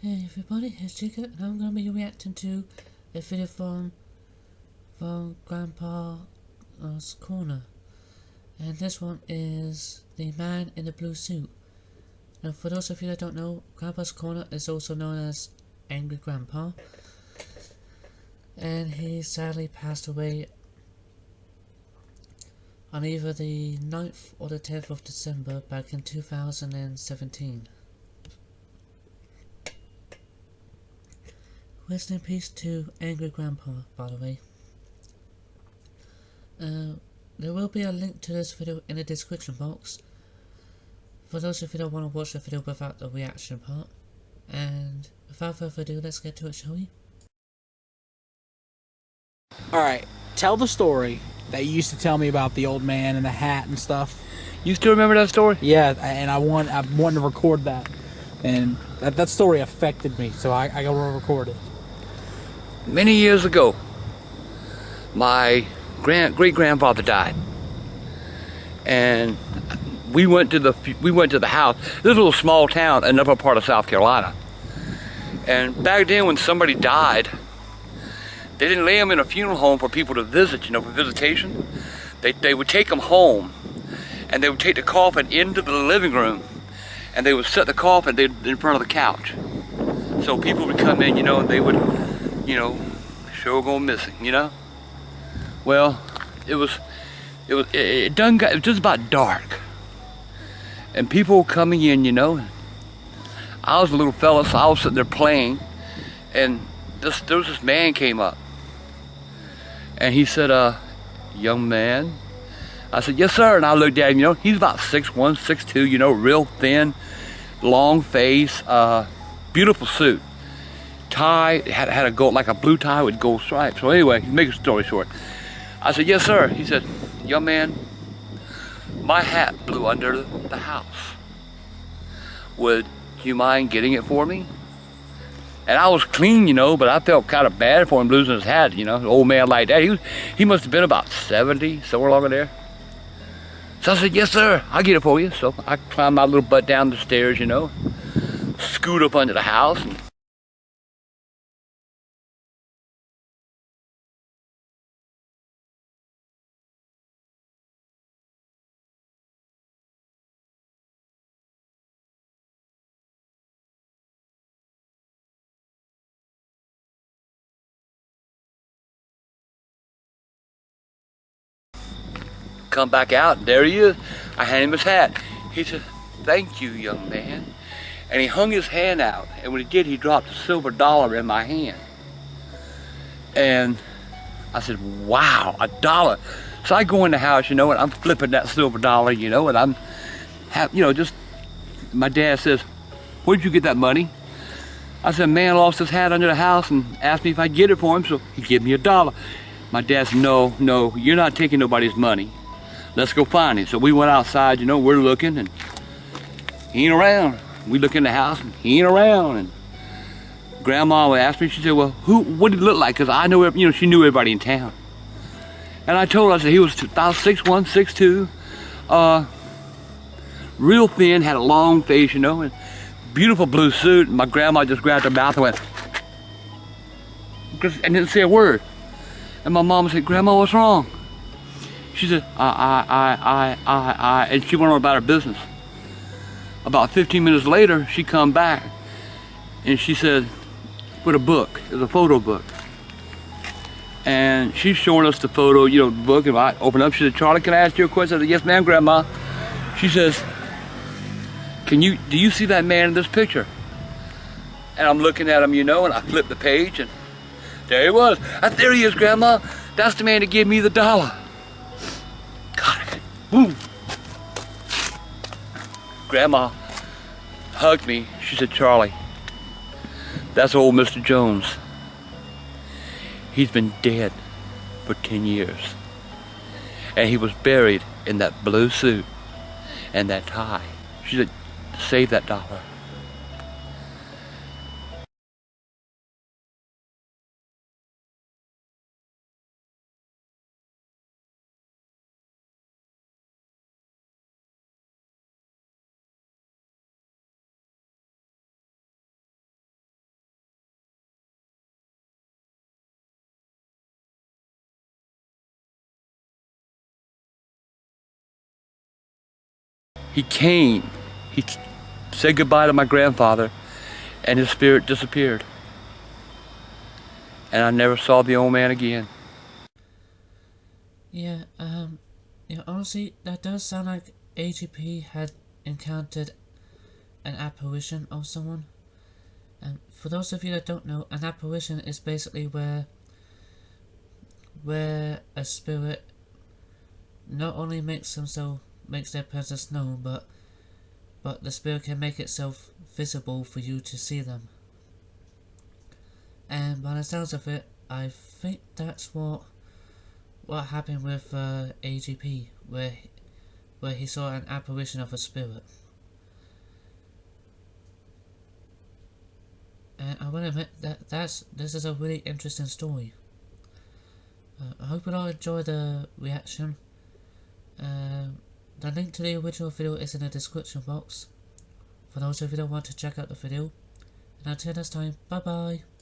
Hey everybody, here's Chica, and I'm going to be reacting to a video from Grandpa's Corner. And this one is the man in the blue suit. Now for those of you that don't know, Grandpa's Corner is also known as Angry Grandpa. And he sadly passed away on either the 9th or the 10th of December back in 2017. Rest in peace to Angry Grandpa, by the way. There will be a link to this video in the description box for those of you that want to watch the video without the reaction part. And without further ado, let's get to it, shall we? Alright, tell the story that you used to tell me about the old man and the hat and stuff. You still remember that story? Yeah, and I wanted to record that. And that story affected me, so I gotta record it. Many years ago, my great-grandfather died, and we went to the house. This is a little small town in another part of South Carolina. And back then, when somebody died, they didn't lay them in a funeral home for people to visit, for visitation. They would take them home, and they would take the coffin into the living room, and they would set the coffin in front of the couch. So people would come in, and they would, sure going missing, Well, it was just about dark, and people were coming in, I was a little fella, so I was sitting there playing, and there was this man came up, and he said, young man. I said, yes sir, and I looked at him, he's about 6'1", 6'2", real thin, long face, beautiful suit. Tie, had a gold, like a blue tie with gold stripes. So anyway, to make a story short, I said, yes sir. He said, young man, my hat blew under the house. Would you mind getting it for me? And I was clean, but I felt kind of bad for him losing his hat, an old man like that. He must have been about 70, somewhere along there. So I said, yes sir, I'll get it for you. So I climbed my little butt down the stairs, scoot up under the house, and come back out, and there he is. I handed him his hat. He said, thank you, young man. And he hung his hand out, and when he did, he dropped a silver dollar in my hand. And I said, wow, $1. So I go in the house, and I'm flipping that silver dollar, and I'm, my dad says, where'd you get that money? I said, man lost his hat under the house and asked me if I'd get it for him, so he gave me $1. My dad said, no, you're not taking nobody's money. Let's go find him. So we went outside, we're looking, and he ain't around. We look in the house, and he ain't around. And Grandma asked me, she said, well, what did he look like? Because I know, she knew everybody in town. And I told her, I said, he was about 6'1", 6'2", real thin, had a long face, and beautiful blue suit. And my grandma just grabbed her mouth and went, and didn't say a word. And my mom said, Grandma, what's wrong? She said, and she went on about her business. About 15 minutes later, she come back, and she said, with a book, it was a photo book. And she's showing us the photo, the book, and I opened up, she said, Charlie, can I ask you a question? I said, yes ma'am, Grandma. She says, do you see that man in this picture? And I'm looking at him, and I flipped the page, and there he was. There he is, Grandma. That's the man that gave me the $1. God, boom. Grandma hugged me. She said, Charlie, that's old Mr. Jones. He's been dead for 10 years. And he was buried in that blue suit and that tie. She said, save that $1. He came. He said goodbye to my grandfather, and his spirit disappeared. And I never saw the old man again. Yeah, honestly, that does sound like AGP had encountered an apparition of someone. And for those of you that don't know, an apparition is basically where a spirit not only makes their presence known, but the spirit can make itself visible for you to see them. And by the sounds of it, I think that's what happened with AGP, where he saw an apparition of a spirit. And I will admit that this is a really interesting story. I hope you all enjoy the reaction. The link to the original video is in the description box for those of you that want to check out the video. And until next time, bye bye.